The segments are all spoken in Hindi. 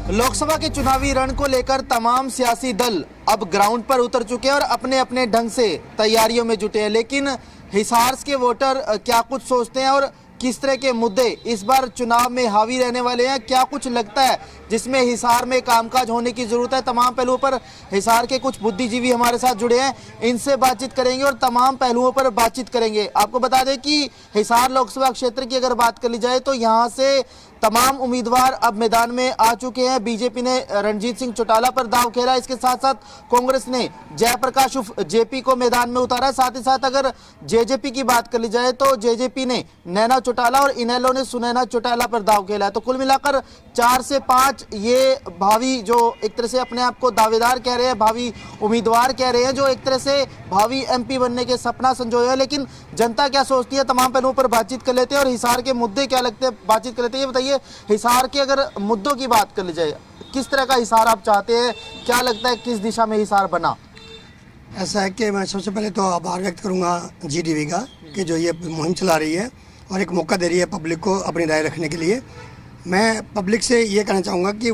लोकसभा के चुनावी रण को लेकर तमाम सियासी दल अब ग्राउंड पर उतर चुके हैं और अपने अपने ढंग से तैयारियों में जुटे हैं। लेकिन हिसार के वोटर क्या कुछ सोचते हैं और किस तरह के मुद्दे इस बार चुनाव में हावी रहने वाले हैं, क्या कुछ लगता है जिसमें हिसार में कामकाज होने की जरूरत है। तमाम पहलुओं पर हिसार के कुछ बुद्धिजीवी हमारे साथ जुड़े हैं, इनसे बातचीत करेंगे और तमाम पहलुओं पर बातचीत करेंगे। आपको बता दें कि हिसार लोकसभा क्षेत्र की अगर बात कर ली जाए तो यहाँ से तमाम उम्मीदवार अब मैदान में आ चुके हैं। बीजेपी ने रणजीत सिंह चौटाला पर दाव खेला, इसके साथ साथ कांग्रेस ने जयप्रकाश उर्फ जेपी को मैदान में उतारा। साथ ही साथ अगर जेजेपी की बात कर ली जाए तो जेजेपी ने नैना चौटाला और इनेलो ने सुनैना चौटाला पर दाव खेला है। तो कुल मिलाकर 4 से 5 ये भावी जो एक तरह से अपने आप को दावेदार कह रहे हैं, भावी उम्मीदवार कह रहे हैं, जो एक तरह से भावी एमपी बनने के सपना संजोए हैं। लेकिन जनता क्या सोचती है, तमाम पहलुओं पर बातचीत कर लेते हैं और हिसार के मुद्दे क्या लगते हैं बातचीत कर लेते हैं। ये बताइए, हिसार के अगर मुद्दों की बात कर ली जाए, किस तरह का हिसार आप चाहते हैं, क्या लगता है किस दिशा में हिसार बना? ऐसा है कि मैं सबसे पहले तो आभार व्यक्त करूंगा जीडीवी का कि जो ये मुहिम चला रही है और एक मौका दे रही है पब्लिक को अपनी राय रखने के लिए। मैं पब्लिक से ये कहना चाहूँगा कि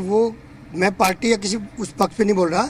मैं पार्टी या किसी उस पक्ष पे नहीं बोल रहा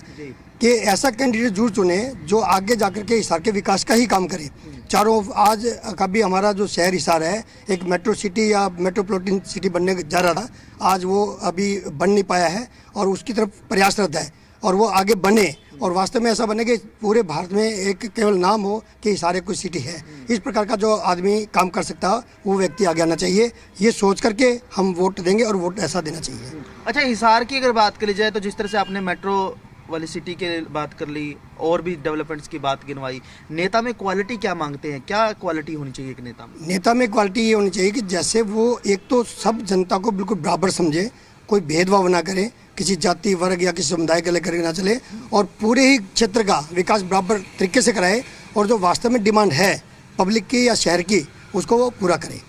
कि ऐसा कैंडिडेट जरूर चुने जो आगे जाकर के हिसार के विकास का ही काम करे। चारों आज कभी हमारा जो शहर हिसार है एक मेट्रो सिटी या मेट्रोपॉलिटन सिटी बनने जा रहा था, आज वो अभी बन नहीं पाया है और उसकी तरफ प्रयासरत है और वो आगे बने और वास्तव में ऐसा बने कि पूरे भारत में एक केवल नाम हो कि हिसार एक कोई सिटी है। इस प्रकार का जो आदमी काम कर सकता है वो व्यक्ति आगे आना चाहिए। ये सोच करके हम वोट देंगे और वोट ऐसा देना चाहिए। अच्छा, हिसार की अगर बात करी जाए तो जिस तरह से आपने मेट्रो वाली सिटी की बात कर ली और भी डेवलपमेंट्स की बात गिनवाई, नेता में क्वालिटी क्या मांगते हैं, क्या क्वालिटी होनी चाहिए एक नेता में? नेता में क्वालिटी ये होनी चाहिए कि जैसे वो एक तो सब जनता को बिल्कुल बराबर समझे, कोई भेदभाव ना करे, किसी जाति वर्ग या किसी समुदाय के लेकर ना चले और पूरे ही क्षेत्र का विकास बराबर तरीके से कराए और जो वास्तव में डिमांड है पब्लिक की या शहर की उसको वो पूरा करे।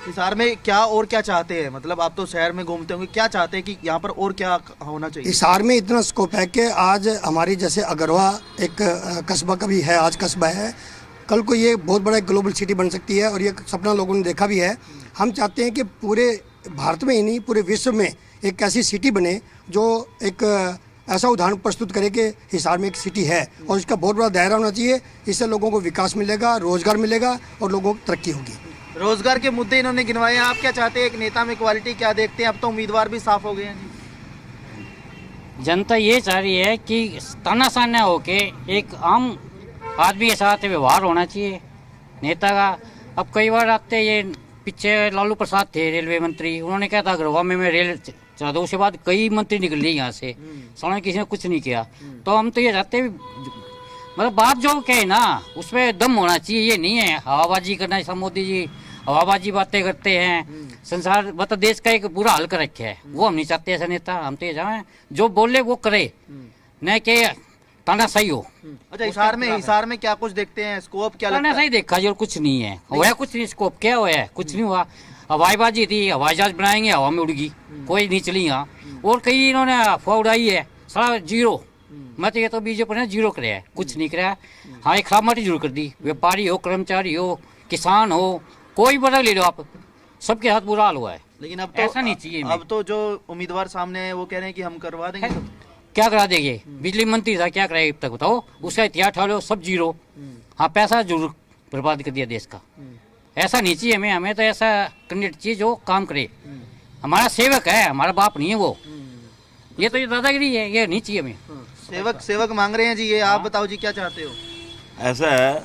हिसार में क्या और क्या चाहते हैं, मतलब आप तो शहर में घूमते होंगे, क्या चाहते हैं कि यहाँ पर और क्या होना चाहिए? हिसार में इतना स्कोप है कि आज हमारी जैसे अगरवा एक कस्बा का भी है, आज कस्बा है, कल को ये बहुत बड़ा ग्लोबल सिटी बन सकती है और ये सपना लोगों ने देखा भी है। हम चाहते हैं कि पूरे भारत में ही नहीं पूरे विश्व में एक ऐसी सिटी बने जो एक ऐसा उदाहरण प्रस्तुत करे कि हिसार में एक सिटी है और इसका बहुत बड़ा दायरा होना चाहिए। इससे लोगों को विकास मिलेगा, रोजगार मिलेगा और लोगों को तरक्की होगी। रोजगार के मुद्दे इन्होंने गिनवाए हैं, आप क्या चाहते हैं एक नेता में क्वालिटी क्या देखते हैं? अब तो उम्मीदवार भी साफ हो गए हैं जी। जनता ये चाह रही है कि तानाशाह न होके एक आम आदमी के साथ व्यवहार होना चाहिए नेता का। अब कई बार आते ये पीछे लालू प्रसाद थे रेलवे मंत्री, उन्होंने कहा था अग्रवा में मैं रेल चला दो, उसके बाद कई मंत्री निकल लिए यहाँ से, सामने किसी ने कुछ नहीं किया। तो हम तो ये चाहते मतलब बात जो कहे ना उसमें दम होना चाहिए, ये नहीं है हवाबाजी करना। जैसा मोदी जी हवाबाजी बातें करते हैं, संसार मतलब देश का एक बुरा हाल कर रखे है, वो हम नहीं चाहते ऐसा नेता। हम तो ये चाहें जो बोले वो करे, न कि तानाशाही हो। अच्छा, हिसार में क्या कुछ देखते हैं, स्कोप क्या लगता है? तानाशाही देखा जो कुछ नहीं है, हुआ कुछ नहीं, स्कोप क्या हुआ है, कुछ नहीं हुआ। हवाईबाजी थी, हवाई जहाज बनाएंगे, हवा में उड़ गई, कोई नहीं चली यहाँ। और कई इन्होंने अफवाह उड़ाई है, सारा जीरो। मैं तो ये तो बीजेपी ने जीरो कराया है, कुछ नहीं कराया। हाँ, एक खराब माटी जरूर कर दी। व्यापारी हो, कर्मचारी हो, किसान हो, कोई बड़ा ले लो आप, सबके हाथ बुरा हाल हुआ है। लेकिन अब तो ऐसा नहीं चाहिए। अब तो जो उम्मीदवार सामने है वो कह रहे हैं कि हम करवा देंगे। क्या करा देंगे? बिजली मंत्री था, क्या कराएगा अब तक बताओ? उसका इतिहास उठा लो, सब जीरो। हाँ, पैसा जरूर बर्बाद कर दिया देश का। ऐसा नहीं चाहिए हमें तो ऐसा कैंडिडेट चाहिए जो काम करे, हमारा सेवक है, हमारा बाप नहीं है वो। ये तो ये दादागिरी है, ये नहीं चाहिए हमें। सेवक मांग रहे हैं जी, ये आप बताओ जी क्या चाहते हो? ऐसा है,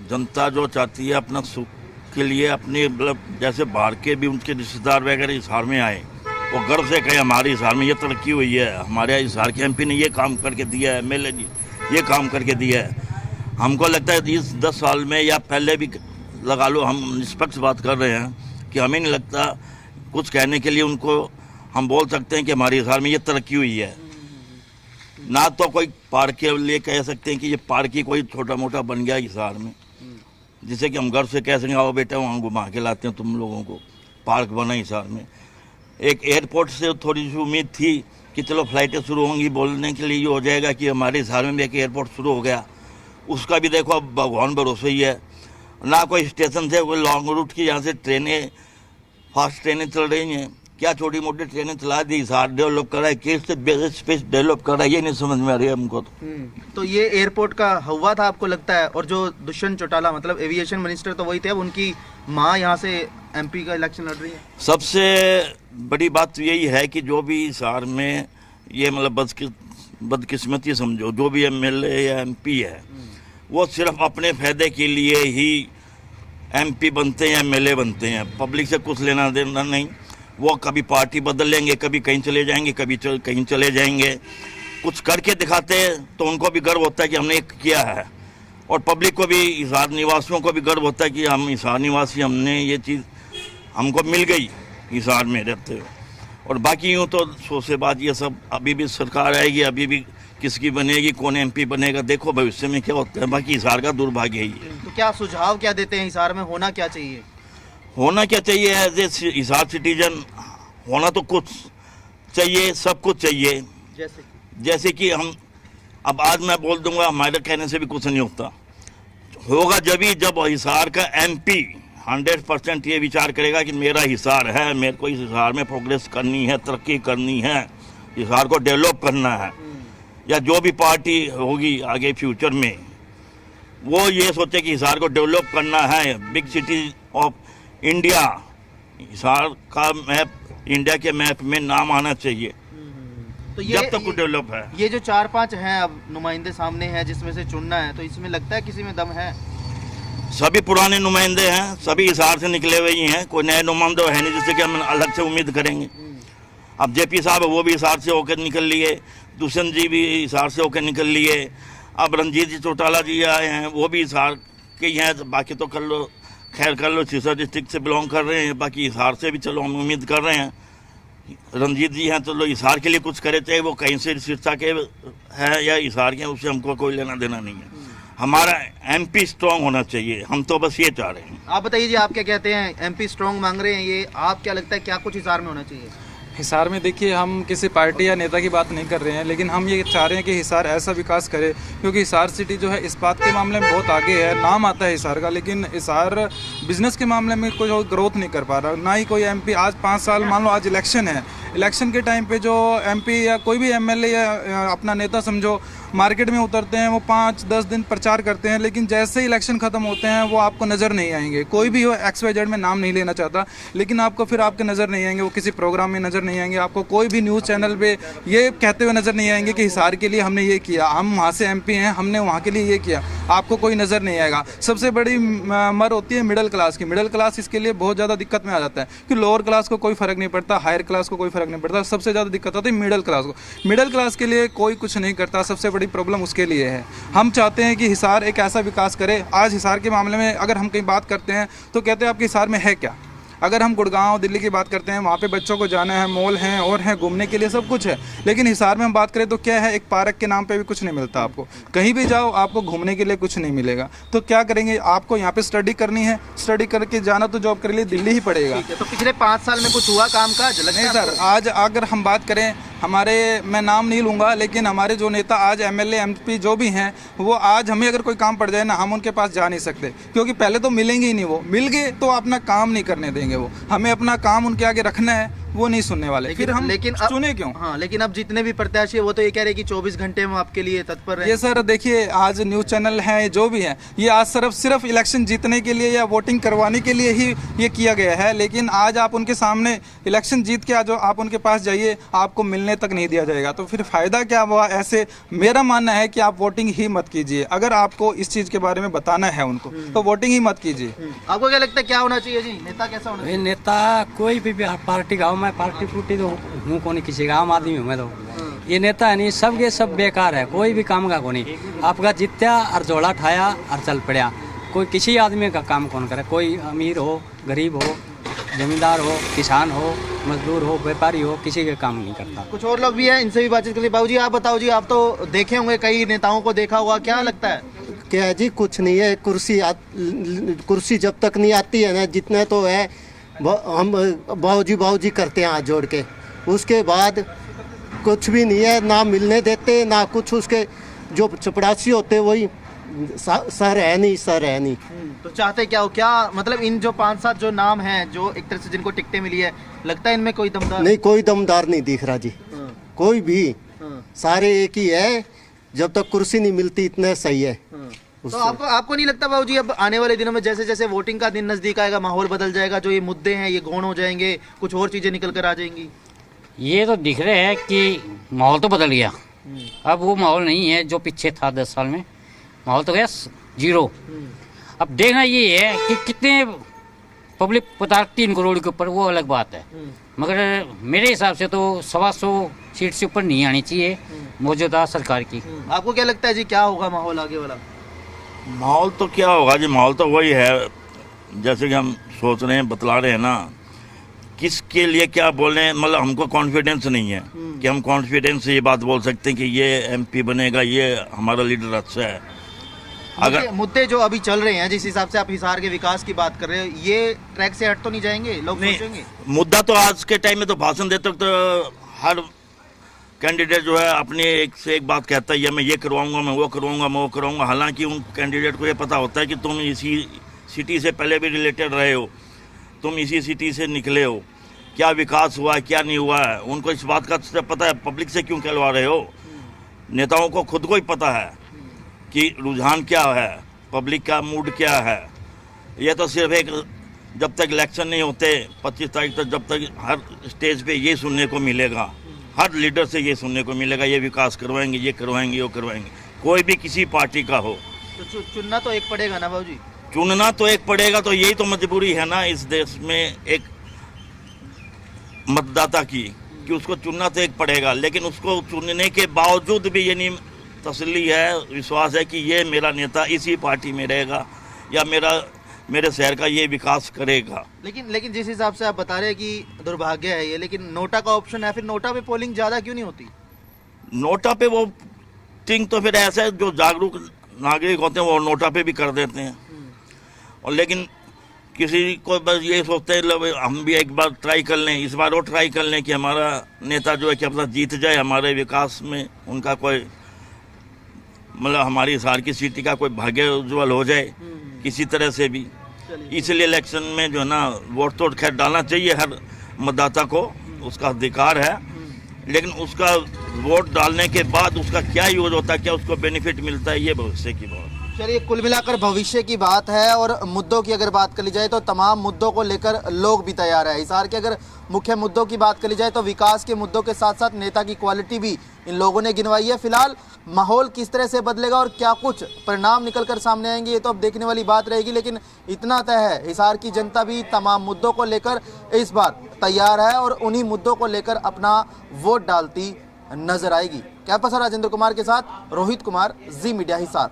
जनता जो चाहती है अपना सुख के लिए अपने मतलब जैसे बाहर के भी उनके रिश्तेदार वगैरह हिसार में आए, वो गर्व से कहे हमारे हिसार में ये तरक्की हुई है, हमारे हिसार के एमपी ने ये काम करके दिया है, एमएलए ने ये काम करके दिया है। हमको लगता है इस 10 साल में या पहले भी लगा लो, हम निष्पक्ष बात कर रहे हैं कि हमें नहीं लगता कुछ कहने के लिए उनको हम बोल सकते हैं कि हमारे हिसार में ये तरक्की हुई है। ना तो कोई पार्क के लिए कह सकते हैं कि ये पार्क ही कोई छोटा मोटा बन गया हिसार में, जिससे कि हम घर से कह सकें आओ बेटा वहाँ घुमा के लाते हैं तुम लोगों को, पार्क बना हिसार में। एक एयरपोर्ट से थोड़ी सी उम्मीद थी कि चलो फ्लाइटें शुरू होंगी, बोलने के लिए ये हो जाएगा कि हमारे हिसार में भी एक एयरपोर्ट शुरू हो गया। उसका भी देखो अब भगवान भरोसे ही है, ना कोई स्टेशन से कोई लॉन्ग रूट की यहाँ से ट्रेनें फास्ट ट्रेनें चल रही हैं, क्या छोटी मोटी ट्रेनें चला दी, हिसार डेवलप कर रहा है, किस स्पेस डेवलप कर रहा है, ये नहीं समझ में आ रही है हमको। तो ये एयरपोर्ट का हुआ था आपको लगता है? और जो दुष्यंत चौटाला मतलब एविएशन मिनिस्टर तो वही थे, अब उनकी माँ यहाँ से MP का इलेक्शन लड़ रही है। सबसे बड़ी बात तो यही है कि जो भी हिसार में ये मतलब बदकिस्मती समझो, जो भी MLA या MP है वो सिर्फ अपने फायदे के लिए ही MP बनते हैं, MLA बनते हैं, पब्लिक से कुछ लेना देना नहीं। वो कभी पार्टी बदल लेंगे, कभी कहीं चले जाएंगे, कभी कहीं चले जाएंगे, कुछ करके दिखाते हैं तो उनको भी गर्व होता है कि हमने किया है, और पब्लिक को भी, हिसार निवासियों को भी गर्व होता है कि हम हिसार निवासी, हमने ये चीज़ हमको मिल गई हिसार में रहते हुए। और बाकी यूँ तो सोसेबाज ये सब, अभी भी सरकार आएगी, अभी भी किसकी बनेगी, कौन MP बनेगा, देखो भविष्य में क्या होता है। बाकी हिसार का दुर्भाग्य ही है। तो क्या सुझाव क्या देते हैं, हिसार में होना क्या चाहिए? होना क्या चाहिए? एज ए हिसार सिटीजन होना तो कुछ चाहिए, सब कुछ चाहिए। जैसे कि हम अब आज मैं बोल दूंगा, हमारे कहने से भी कुछ नहीं होता, होगा जब हिसार का MP 100% ये विचार करेगा कि मेरा हिसार है, मेरे को इस हिसार में प्रोग्रेस करनी है, तरक्की करनी है, हिसार को डेवलप करना है, या जो भी पार्टी होगी आगे फ्यूचर में वो ये सोचे कि हिसार को डेवलप करना है, big city of India, Hisar का मैप इंडिया के मैप में नाम आना चाहिए। तो ये जब तक कुछ डेवलप है। ये जो 4-5 हैं अब नुमाइंदे सामने हैं जिसमें से चुनना है, तो इसमें लगता है किसी में दम है? सभी पुराने नुमाइंदे हैं, सभी हिसार से निकले हुए ही हैं, कोई नए नुमाइंदे है नहीं जिससे कि हम अलग से उम्मीद करेंगे। अब JP साहब वो भी हिसार से होकर निकल लिए, दुष्यंत जी भी हिसार से होकर निकल लिए, अब रणजीत जी चौटाला जी आए हैं, वो भी हिसार के ही हैं। बाकी तो कर लो, खैर कर लो, सिरसा डिस्ट्रिक्ट से बिलोंग कर रहे हैं, बाकी हिसार से भी चलो हम उम्मीद कर रहे हैं। रणजीत जी हैं तो लो हिसार के लिए कुछ करे, चाहे वो कहीं से सिरसा के हैं या हिसार के हैं, उससे हमको कोई लेना देना नहीं है। हमारा MP स्ट्रांग होना चाहिए, हम तो बस ये चाह रहे हैं। आप बताइए जी, आप क्या कहते हैं? MP स्ट्रांग मांग रहे हैं, ये आप क्या लगता है क्या कुछ हिसार में होना चाहिए? हिसार में देखिए, हम किसी पार्टी या नेता की बात नहीं कर रहे हैं, लेकिन हम ये चाह रहे हैं कि हिसार ऐसा विकास करे, क्योंकि हिसार सिटी जो है इस बात के मामले में बहुत आगे है, नाम आता है हिसार का, लेकिन हिसार बिजनेस के मामले में कोई ग्रोथ नहीं कर पा रहा, ना ही कोई MP। आज 5 साल, मान लो आज इलेक्शन है, इलेक्शन के टाइम पे जो MP या कोई भी MLA या अपना नेता समझो मार्केट में उतरते हैं, वो 5-10 दिन प्रचार करते हैं, लेकिन जैसे ही इलेक्शन खत्म होते हैं वो आपको नज़र नहीं आएंगे। कोई भी हो, XYZ में नाम नहीं लेना चाहता, लेकिन आपको फिर आपके नज़र नहीं आएंगे, वो किसी प्रोग्राम में नज़र नहीं आएंगे, आपको कोई भी न्यूज़ चैनल पे ये कहते हुए नज़र नहीं आएंगे कि हिसार के लिए हमने ये किया, हम वहाँ से MP हैं, हमने वहाँ के लिए ये किया, आपको कोई नज़र नहीं आएगा। सबसे बड़ी मर होती है मिडिल क्लास की। मिडिल क्लास इसके लिए बहुत ज़्यादा दिक्कत में आ जाता है कि लोअर क्लास को कोई फ़र्क नहीं पड़ता, हायर क्लास को कोई फ़र्क नहीं पड़ता, सबसे ज़्यादा दिक्कत होती है मिडिल क्लास को। मिडिल क्लास के लिए कोई कुछ नहीं करता, सबसे बड़ी प्रॉब्लम उसके लिए है। हम चाहते हैं कि हिसार एक ऐसा विकास करे। आज हिसार के मामले में अगर हम कहीं बात करते हैं तो कहते हैं आपके हिसार में है क्या। अगर हम गुड़गांव दिल्ली की बात करते हैं, वहाँ पे बच्चों को जाना है, मॉल हैं और हैं, घूमने के लिए सब कुछ है, लेकिन हिसार में हम बात करें तो क्या है, एक पार्क के नाम पे भी कुछ नहीं मिलता आपको। कहीं भी जाओ आपको घूमने के लिए कुछ नहीं मिलेगा। तो क्या करेंगे, आपको यहाँ पे स्टडी करनी है, स्टडी करके जाना तो जॉब के लिए दिल्ली ही पड़ेगा। तो पिछले 5 साल में कुछ हुआ काम काज? नहीं सर, आज अगर हम बात करें हमारे, मैं नाम नहीं लूँगा, लेकिन हमारे जो नेता आज MLA MP जो भी हैं, वो आज हमें अगर कोई काम पड़ जाए ना, हम उनके पास जा नहीं सकते, क्योंकि पहले तो मिलेंगे ही नहीं। वो मिल गए तो अपना काम नहीं करने देंगे, वो हमें अपना काम उनके आगे रखना है, वो नहीं सुनने वाले। फिर हम चुने क्यों? हाँ, लेकिन अब जितने भी प्रत्याशी वो तो ये कह रहे हैं कि 24 घंटे में आपके लिए तत्पर है। ये सर देखिए, आज न्यूज़ चैनल हैं जो भी हैं, ये आज सिर्फ इलेक्शन जीतने के लिए या वोटिंग करवाने के लिए ही ये किया गया है, लेकिन आज आप उनके सामने इलेक्शन जीत के आज आप उनके पास जाइए, आपको मिलने तक नहीं दिया जाएगा, तो फिर फ़ायदा क्या हुआ? ऐसे मेरा मानना है कि आप वोटिंग ही मत कीजिए। अगर आपको इस चीज़ के बारे में बताना है उनको तो वोटिंग ही मत कीजिए। आपको क्या लगता है क्या होना चाहिए जी? नेता कैसा होना चाहिए? नेता कोई भी पार्टी का हो, मैं पार्टी फूटी तो हूँ को नहीं, किसी का आम आदमी हूँ मैं तो। ये नेता है नहीं, सब के सब बेकार है, कोई भी काम का को नहीं। आपका जित्या और झोला ठाया और चल पड़ा, कोई किसी आदमी का काम कौन करे। कोई अमीर हो, गरीब हो, जमींदार हो, किसान हो, मजदूर हो, व्यापारी हो, किसी के काम नहीं करता। कुछ और लोग भी हैं, इनसे भी बातचीत करिए। बाबू जी आप बताओ जी, आप तो देखे होंगे, कई नेताओं को देखा होगा, क्या लगता है? क्या जी, कुछ नहीं है। कुर्सी जब तक नहीं आती है ना, जितना तो है हम बाबूजी करते हैं हाथ जोड़ के, उसके बाद कुछ भी नहीं है, ना मिलने देते ना कुछ। उसके जो चपरासी होते वही सर है नहीं। तो चाहते क्या हो, क्या मतलब इन जो 5-7 जो नाम हैं जो एक तरह से जिनको टिकटें मिली है, लगता है इनमें कोई दमदार नहीं, कोई दमदार नहीं दिख रहा जी, हाँ, कोई भी। हाँ, सारे एक ही है, जब तक कुर्सी नहीं मिलती इतने सही है। हाँ। तो उससे- आपको नहीं लगता बाबूजी अब आने वाले दिनों में जैसे जैसे वोटिंग का दिन नजदीक आएगा माहौल बदल जाएगा, जो ये मुद्दे हैं ये गौण हो जाएंगे, कुछ और चीजें निकल कर आ जाएंगी? ये तो दिख रहे है कि माहौल तो बदल गया। अब वो माहौल नहीं है जो पीछे था 10 साल में, माहौल तो गया जीरो। अब देखना ये है कि कितने पब्लिक पदार्थ 3 करोड़ के ऊपर, वो अलग बात है, मगर मेरे हिसाब से तो 125 सीट से ऊपर नहीं आनी चाहिए मौजूदा सरकार की। आपको क्या लगता है जी, क्या होगा माहौल आगे वाला? माहौल तो क्या होगा जी, माहौल तो वही है जैसे कि हम सोच रहे हैं, बतला रहे हैं ना, किसके लिए क्या बोलें, मतलब हमको कॉन्फिडेंस नहीं है कि हम कॉन्फिडेंस से ये बात बोल सकते हैं कि ये एमपी बनेगा, ये हमारा लीडर अच्छा है। अगर मुद्दे जो अभी चल रहे हैं, जिस हिसाब से आप हिसार के विकास की बात कर रहे हो, ये ट्रैक से हट तो नहीं जाएंगे? लोग सोचेंगे मुद्दा तो आज के टाइम में तो भाषण देते वक्त तो हर कैंडिडेट जो है अपने एक से एक बात कहता है, ये मैं ये करवाऊंगा, मैं वो करवाऊंगा, मैं वो करवाऊंगा। हालांकि उन कैंडिडेट को ये पता होता है कि तुम इसी सिटी से पहले भी रिलेटेड रहे हो, तुम इसी सिटी से निकले हो, क्या विकास हुआ है क्या नहीं हुआ है, उनको इस बात का पता है। पब्लिक से क्यों कहलवा रहे हो? नेताओं को खुद को ही पता है कि रुझान क्या है, पब्लिक का मूड क्या है। ये तो सिर्फ एक, जब तक इलेक्शन नहीं होते 25 तारीख तक, जब तक हर स्टेज पे ये सुनने को मिलेगा, हर लीडर से ये सुनने को मिलेगा, ये विकास करवाएंगे, ये करवाएंगे, वो करवाएंगे, कोई भी किसी पार्टी का हो। तो चुनना तो एक पड़ेगा ना बाबूजी? चुनना तो एक पड़ेगा, तो यही तो मजबूरी है ना इस देश में एक मतदाता की, कि उसको चुनना तो एक पड़ेगा। लेकिन उसको चुनने के बावजूद भी ये नहीं तसल्ली है, विश्वास है कि ये मेरा नेता इसी पार्टी में रहेगा या मेरे शहर का ये विकास करेगा। लेकिन जिस हिसाब से आप बता रहे हैं कि दुर्भाग्य है ये, लेकिन नोटा का ऑप्शन है, फिर नोटा पे पोलिंग ज़्यादा क्यों नहीं होती? नोटा पे वो टिंग तो फिर ऐसा है, जो जागरूक नागरिक होते हैं वो नोटा पे भी कर देते हैं। और लेकिन किसी को बस ये सोचते हैं हम भी एक बार ट्राई कर लें, इस बार वो ट्राई कर लें कि हमारा नेता जो है कि अपना जीत जाए, हमारे विकास में उनका कोई मतलब हमारी हिसार की सिटी का कोई भाग्य उज्ज्वल हो जाए किसी तरह से भी। इसलिए इलेक्शन में जो है ना वोट तो खैर डालना चाहिए हर मतदाता को, उसका अधिकार है, लेकिन उसका वोट डालने के बाद उसका क्या यूज होता है, क्या उसको बेनिफिट मिलता है, ये भविष्य की बात। चलिए, कुल मिलाकर भविष्य की बात है। और मुद्दों की अगर बात कर ली जाए तो तमाम मुद्दों को लेकर लोग भी तैयार है। हिसार के अगर मुख्य मुद्दों की बात कर ली जाए तो विकास के मुद्दों के साथ साथ नेता की क्वालिटी भी इन लोगों ने गिनवाई है। फिलहाल माहौल किस तरह से बदलेगा और क्या कुछ परिणाम निकलकर सामने आएंगे, ये तो अब देखने वाली बात रहेगी। लेकिन इतना तय है, हिसार की जनता भी तमाम मुद्दों को लेकर इस बार तैयार है और उन्हीं मुद्दों को लेकर अपना वोट डालती नजर आएगी। कैंपस राजेंद्र कुमार के साथ रोहित कुमार, जी मीडिया हिसार।